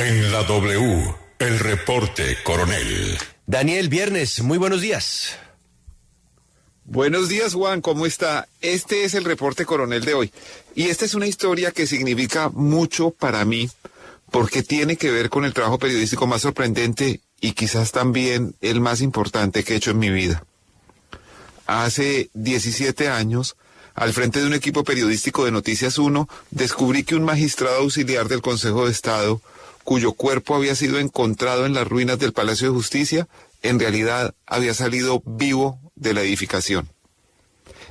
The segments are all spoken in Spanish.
En la W, el reporte coronel. Daniel Viernes, muy buenos días. Buenos días, Juan, ¿cómo está? Este es el reporte coronel de hoy. Y esta es una historia que significa mucho para mí, porque tiene que ver con el trabajo periodístico más sorprendente y quizás también el más importante que he hecho en mi vida. Hace 17 años, al frente de un equipo periodístico de Noticias 1, descubrí que un magistrado auxiliar del Consejo de Estado, cuyo cuerpo había sido encontrado en las ruinas del Palacio de Justicia, en realidad había salido vivo de la edificación.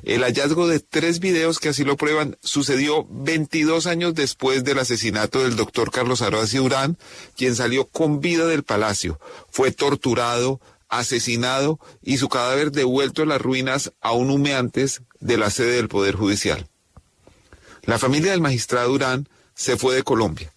El hallazgo de 3 videos que así lo prueban sucedió 22 años después del asesinato del doctor Carlos Aroasi Durán, quien salió con vida del palacio. Fue torturado, asesinado y su cadáver devuelto a las ruinas aún humeantes de la sede del Poder Judicial. La familia del magistrado Durán se fue de Colombia.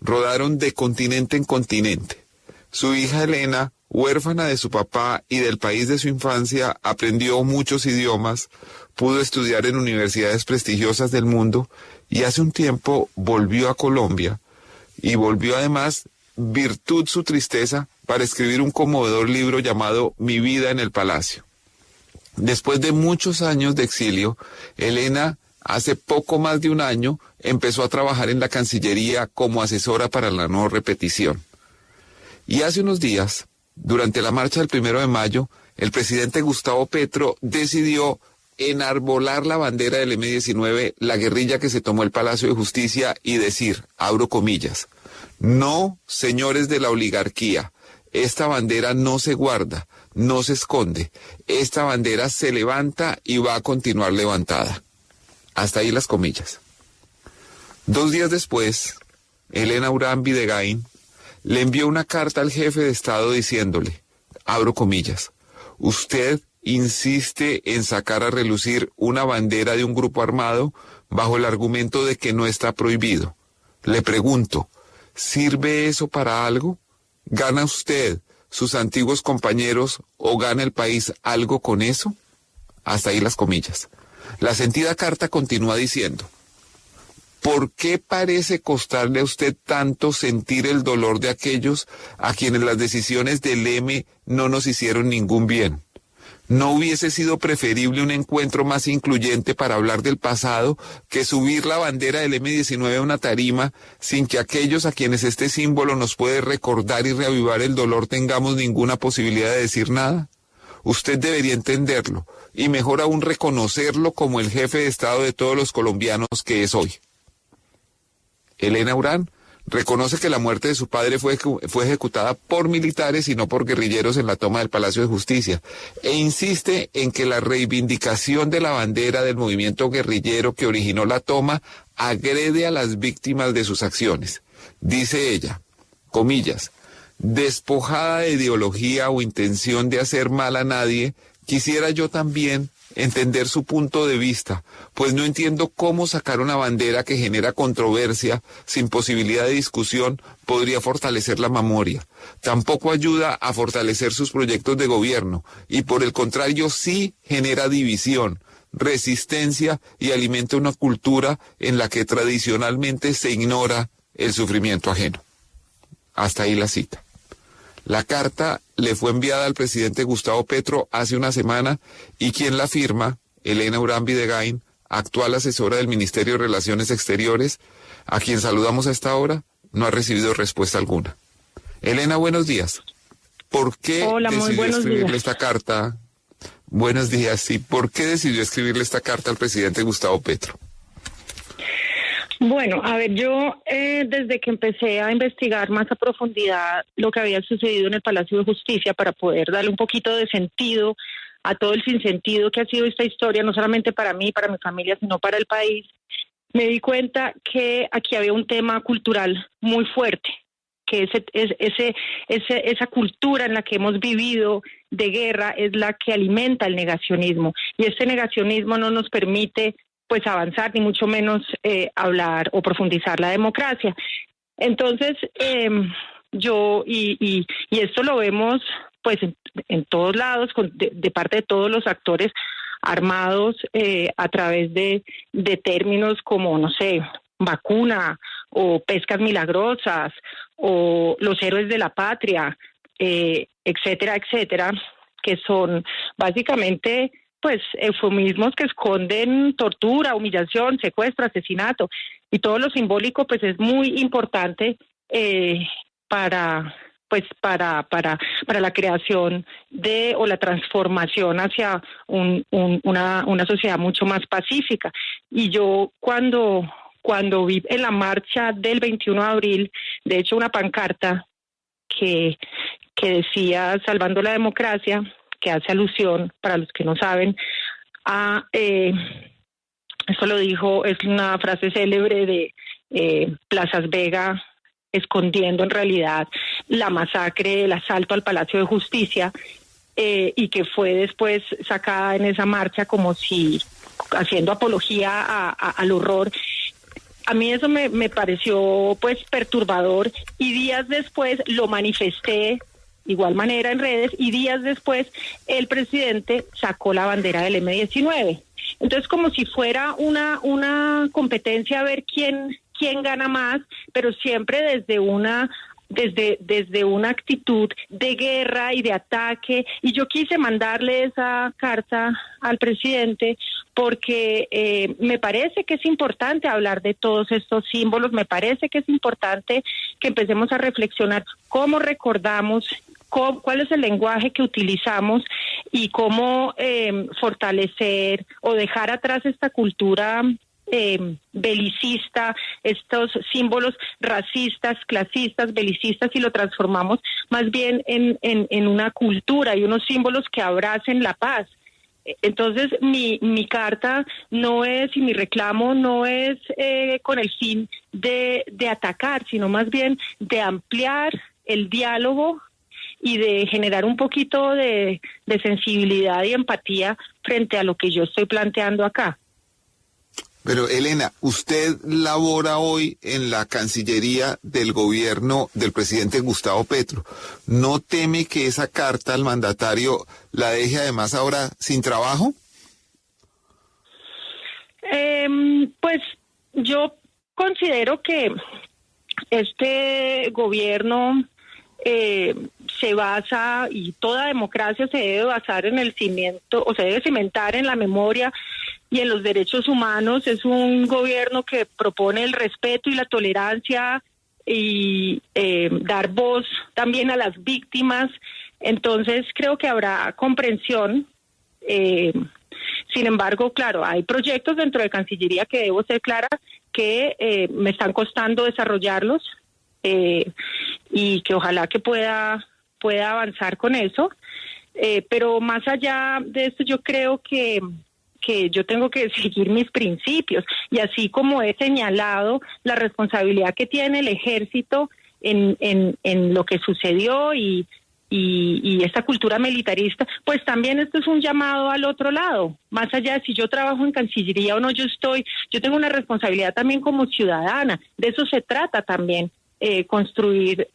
Rodaron de continente en continente. Su hija Elena, huérfana de su papá y del país de su infancia, aprendió muchos idiomas, pudo estudiar en universidades prestigiosas del mundo y hace un tiempo volvió a Colombia y volvió además, virtud su tristeza, para escribir un conmovedor libro llamado Mi vida en el Palacio. Después de muchos años de exilio, Elena, hace poco más de un año, empezó a trabajar en la Cancillería como asesora para la no repetición. Y hace unos días, durante la marcha del 1 de mayo, el presidente Gustavo Petro decidió enarbolar la bandera del M-19, la guerrilla que se tomó el Palacio de Justicia, y decir, abro comillas, no, señores de la oligarquía, esta bandera no se guarda, no se esconde, esta bandera se levanta y va a continuar levantada. Hasta ahí las comillas. 2 días después, Elena Urán Videgain le envió una carta al jefe de Estado diciéndole, abro comillas, usted insiste en sacar a relucir una bandera de un grupo armado bajo el argumento de que no está prohibido. Le pregunto, ¿sirve eso para algo? ¿Gana usted, sus antiguos compañeros, o gana el país algo con eso? Hasta ahí las comillas. La sentida carta continúa diciendo, ¿por qué parece costarle a usted tanto sentir el dolor de aquellos a quienes las decisiones del M no nos hicieron ningún bien? ¿No hubiese sido preferible un encuentro más incluyente para hablar del pasado que subir la bandera del M-19 a una tarima sin que aquellos a quienes este símbolo nos puede recordar y reavivar el dolor tengamos ninguna posibilidad de decir nada? Usted debería entenderlo y mejor aún reconocerlo como el jefe de Estado de todos los colombianos que es hoy. Elena Urán reconoce que la muerte de su padre fue ejecutada por militares y no por guerrilleros en la toma del Palacio de Justicia, e insiste en que la reivindicación de la bandera del movimiento guerrillero que originó la toma agrede a las víctimas de sus acciones. Dice ella, comillas, despojada de ideología o intención de hacer mal a nadie, quisiera yo también entender su punto de vista, pues no entiendo cómo sacar una bandera que genera controversia sin posibilidad de discusión podría fortalecer la memoria. Tampoco ayuda a fortalecer sus proyectos de gobierno y por el contrario sí genera división, resistencia y alimenta una cultura en la que tradicionalmente se ignora el sufrimiento ajeno. Hasta ahí la cita. La carta le fue enviada al presidente Gustavo Petro hace una semana y quien la firma, Elena Urán Videgain, actual asesora del Ministerio de Relaciones Exteriores, a quien saludamos a esta hora, no ha recibido respuesta alguna. Elena, buenos días. ¿Por qué decidió escribirle esta carta? Buenos días, sí. ¿Por qué decidió escribirle esta carta al presidente Gustavo Petro? Bueno, a ver, yo desde que empecé a investigar más a profundidad lo que había sucedido en el Palacio de Justicia para poder darle un poquito de sentido a todo el sinsentido que ha sido esta historia, no solamente para mí, para mi familia, sino para el país, me di cuenta que aquí había un tema cultural muy fuerte, que esa cultura en la que hemos vivido de guerra es la que alimenta el negacionismo, y este negacionismo no nos permite pues avanzar, ni mucho menos hablar o profundizar la democracia. Entonces, yo, y esto lo vemos pues en todos lados, de parte de todos los actores armados a través de términos como, no sé, vacuna o pescas milagrosas o los héroes de la patria, etcétera, etcétera, que son básicamente pues eufemismos que esconden tortura, humillación, secuestro, asesinato, y todo lo simbólico pues es muy importante para la creación o la transformación hacia una sociedad mucho más pacífica. Y yo cuando vi en la marcha del 21 de abril, de hecho, una pancarta que decía "Salvando la democracia", que hace alusión, para los que no saben, a eso lo dijo, es una frase célebre de Plazas Vega, escondiendo en realidad la masacre, el asalto al Palacio de Justicia, y que fue después sacada en esa marcha como si haciendo apología al horror. A mí eso me pareció pues perturbador, y días después lo manifesté igual manera en redes, y días después el presidente sacó la bandera del M-19. Entonces, como si fuera una competencia a ver quién gana más, pero siempre desde una actitud de guerra y de ataque. Y yo quise mandarle esa carta al presidente porque me parece que es importante hablar de todos estos símbolos, me parece que es importante que empecemos a reflexionar cómo recordamos, cuál es el lenguaje que utilizamos y cómo fortalecer o dejar atrás esta cultura belicista, estos símbolos racistas, clasistas, belicistas, y lo transformamos más bien en una cultura y unos símbolos que abracen la paz. Entonces mi carta no es, y mi reclamo no es con el fin de atacar, sino más bien de ampliar el diálogo y de generar un poquito de sensibilidad y empatía frente a lo que yo estoy planteando acá. Pero Elena, usted labora hoy en la Cancillería del gobierno del presidente Gustavo Petro. ¿No teme que esa carta al mandatario la deje además ahora sin trabajo? Pues yo considero que este gobierno se basa, y toda democracia se debe basar en el cimiento, o se debe cimentar en la memoria y en los derechos humanos. Es un gobierno que propone el respeto y la tolerancia y dar voz también a las víctimas. Entonces creo que habrá comprensión. Sin embargo, claro, hay proyectos dentro de Cancillería que debo ser clara que me están costando desarrollarlos, y que ojalá que pueda avanzar con eso. Pero más allá de esto, yo creo que yo tengo que seguir mis principios, y así como he señalado la responsabilidad que tiene el ejército en lo que sucedió y esta cultura militarista, pues también esto es un llamado al otro lado. Más allá de si yo trabajo en Cancillería o no, yo tengo una responsabilidad también como ciudadana. De eso se trata también. Construir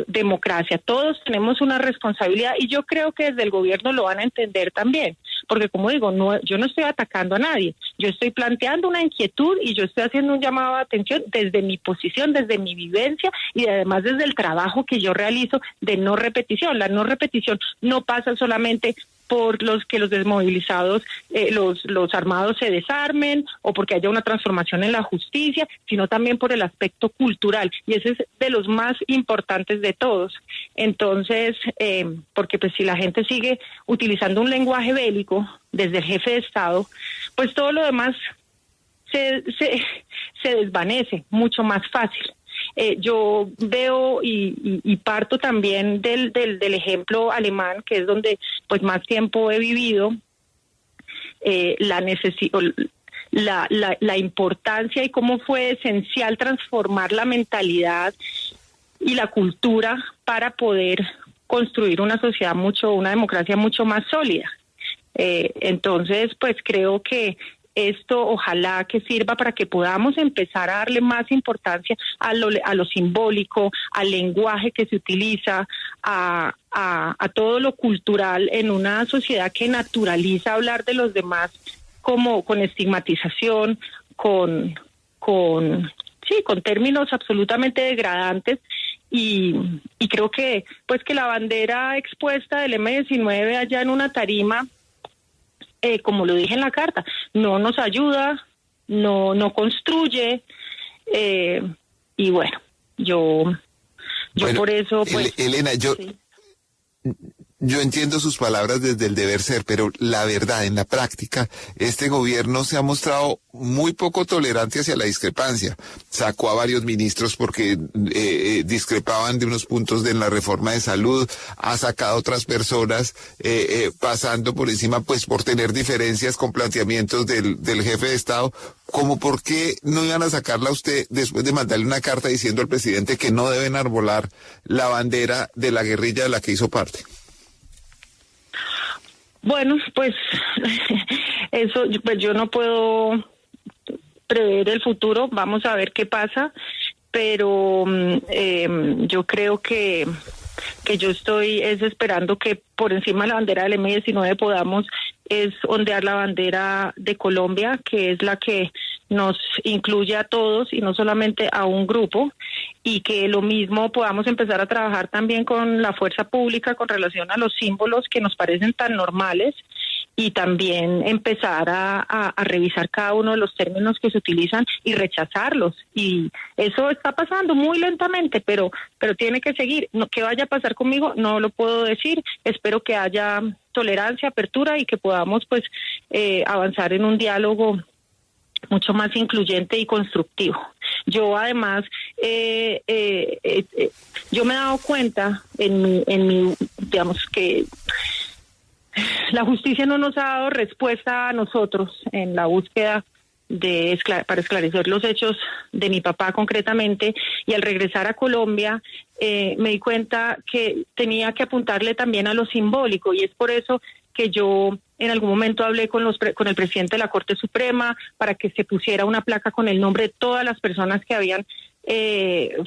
democracia. Todos tenemos una responsabilidad, y yo creo que desde el gobierno lo van a entender también, porque como digo, yo no estoy atacando a nadie, yo estoy planteando una inquietud y yo estoy haciendo un llamado de atención desde mi posición, desde mi vivencia, y además desde el trabajo que yo realizo de no repetición. La no repetición no pasa solamente por los que los desmovilizados, los armados se desarmen, o porque haya una transformación en la justicia, sino también por el aspecto cultural, y ese es de los más importantes de todos. Entonces, porque pues si la gente sigue utilizando un lenguaje bélico desde el jefe de Estado, pues todo lo demás se desvanece mucho más fácil. Yo veo y parto también del ejemplo alemán, que es donde pues más tiempo he vivido, la importancia y cómo fue esencial transformar la mentalidad y la cultura para poder construir una sociedad una democracia mucho más sólida. Entonces, pues creo que esto ojalá que sirva para que podamos empezar a darle más importancia a lo simbólico, al lenguaje que se utiliza, a todo lo cultural en una sociedad que naturaliza hablar de los demás como con estigmatización, con términos absolutamente degradantes, y creo que pues que la bandera expuesta del M-19 allá en una tarima, como lo dije en la carta, no nos ayuda, no construye, y bueno, yo por eso pues Elena, sí. Yo entiendo sus palabras desde el deber ser, pero la verdad, en la práctica, este gobierno se ha mostrado muy poco tolerante hacia la discrepancia. Sacó a varios ministros porque discrepaban de unos puntos de la reforma de salud, ha sacado a otras personas pasando por encima, pues por tener diferencias con planteamientos del jefe de Estado. ¿Cómo por qué no iban a sacarla a usted después de mandarle una carta diciendo al presidente que no deben arbolar la bandera de la guerrilla de la que hizo parte? Bueno, pues eso, pues yo no puedo prever el futuro, vamos a ver qué pasa, pero yo creo que yo estoy esperando que por encima de la bandera del M-19 podamos ondear la bandera de Colombia, que es la que nos incluye a todos y no solamente a un grupo, y que lo mismo podamos empezar a trabajar también con la fuerza pública con relación a los símbolos que nos parecen tan normales, y también empezar a revisar cada uno de los términos que se utilizan y rechazarlos. Y eso está pasando muy lentamente, pero tiene que seguir. ¿Qué vaya a pasar conmigo? No lo puedo decir. Espero que haya tolerancia, apertura y que podamos pues avanzar en un diálogo mucho más incluyente y constructivo. Yo además, yo me he dado cuenta en mi, digamos que la justicia no nos ha dado respuesta a nosotros en la búsqueda para esclarecer los hechos de mi papá concretamente, y al regresar a Colombia me di cuenta que tenía que apuntarle también a lo simbólico, y es por eso que yo en algún momento hablé con el presidente de la Corte Suprema para que se pusiera una placa con el nombre de todas las personas que habían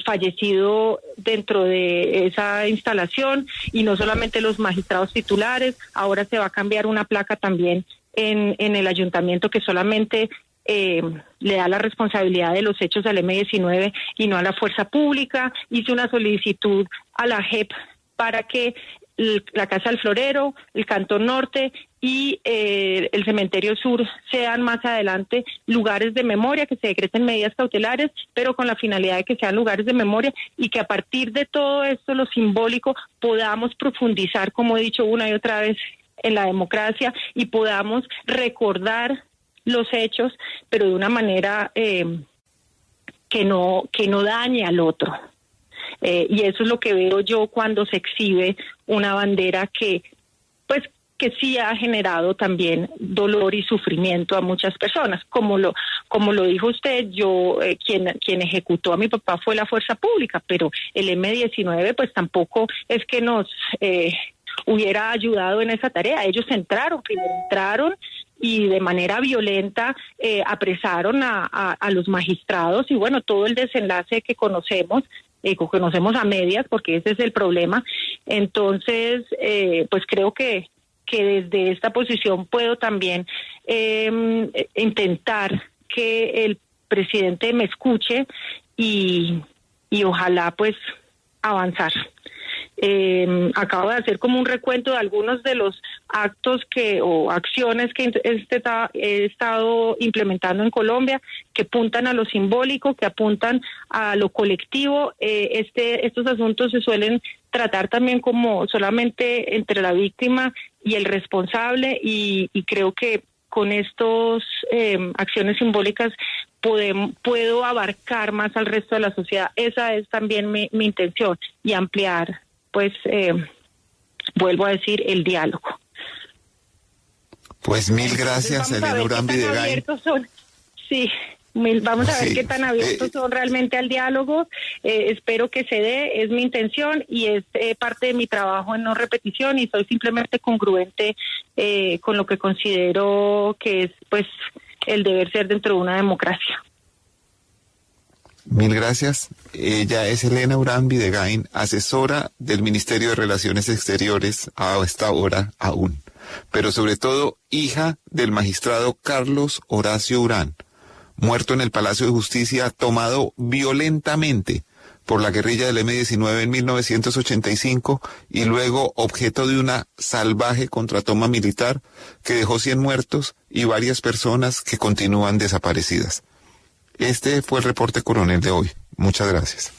fallecido dentro de esa instalación, y no solamente los magistrados titulares. Ahora se va a cambiar una placa también en el ayuntamiento que solamente le da la responsabilidad de los hechos al M-19 y no a la fuerza pública. Hice una solicitud a la JEP para que la Casa del Florero, el Cantón Norte y el Cementerio Sur sean más adelante lugares de memoria, que se decreten medidas cautelares, pero con la finalidad de que sean lugares de memoria, y que a partir de todo esto, lo simbólico, podamos profundizar, como he dicho una y otra vez, en la democracia, y podamos recordar los hechos, pero de una manera que no dañe al otro. Y eso es lo que veo yo cuando se exhibe una bandera que sí ha generado también dolor y sufrimiento a muchas personas. Como lo dijo usted, yo quien ejecutó a mi papá fue la fuerza pública, pero el M-19 pues tampoco es que nos hubiera ayudado en esa tarea. Ellos entraron y de manera violenta apresaron a los magistrados, y bueno, todo el desenlace que conocemos a medias, porque ese es el problema. Entonces, pues creo que desde esta posición puedo también intentar que el presidente me escuche y ojalá pues avanzar. Acabo de hacer como un recuento de algunos de los actos o acciones que he estado implementando en Colombia, que apuntan a lo simbólico, que apuntan a lo colectivo. Estos asuntos se suelen tratar también como solamente entre la víctima y el responsable, y creo que con estos acciones simbólicas puedo abarcar más al resto de la sociedad. Esa es también mi intención, y ampliar, pues, vuelvo a decir, el diálogo. Pues mil gracias, Elena Urambi de Gain. Sí, vamos a ver qué tan abiertos son realmente al diálogo. Espero que se dé, es mi intención, y es parte de mi trabajo en no repetición, y soy simplemente congruente con lo que considero que es pues el deber ser dentro de una democracia. Mil gracias. Ella es Elena Urambi de Gain, asesora del Ministerio de Relaciones Exteriores a esta hora aún, pero sobre todo hija del magistrado Carlos Horacio Urán, muerto en el Palacio de Justicia, tomado violentamente por la guerrilla del M-19 en 1985 y luego objeto de una salvaje contratoma militar que dejó 100 muertos y varias personas que continúan desaparecidas. Este fue el reporte coronel de hoy. Muchas gracias.